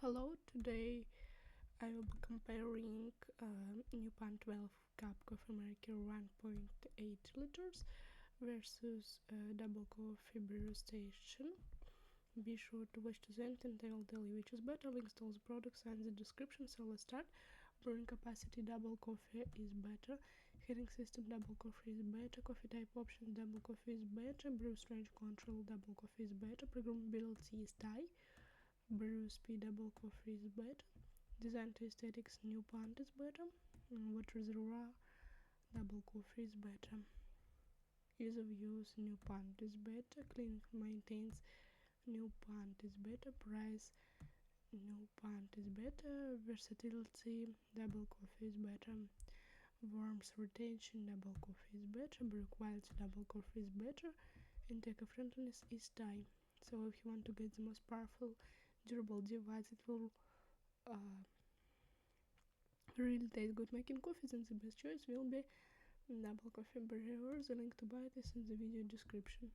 Hello, today I will be comparing NUPANT 12 cup coffee maker 1.8 liters versus double coffee brew station. Be sure to watch to the end and I will tell you which is better. Links to all the products and the description. So let's start. Brewing capacity double coffee is better. Heating system double coffee is better. Coffee type options double coffee is better. Brew strength control double coffee is better. Programmability is high. Brew speed double coffee is better. Design to aesthetics NUPANT is better. Water reservoir double coffee is better. Ease of use NUPANT is better. Clean maintains NUPANT is better. Price NUPANT is better. Versatility double coffee is better. Warmth retention double coffee is better. Brew quality double coffee is better. And eco-friendliness is high. So if you want to get the most powerful durable device, it will really taste good making coffee, then the best choice will be double coffee brewer. The link to buy this in the video description.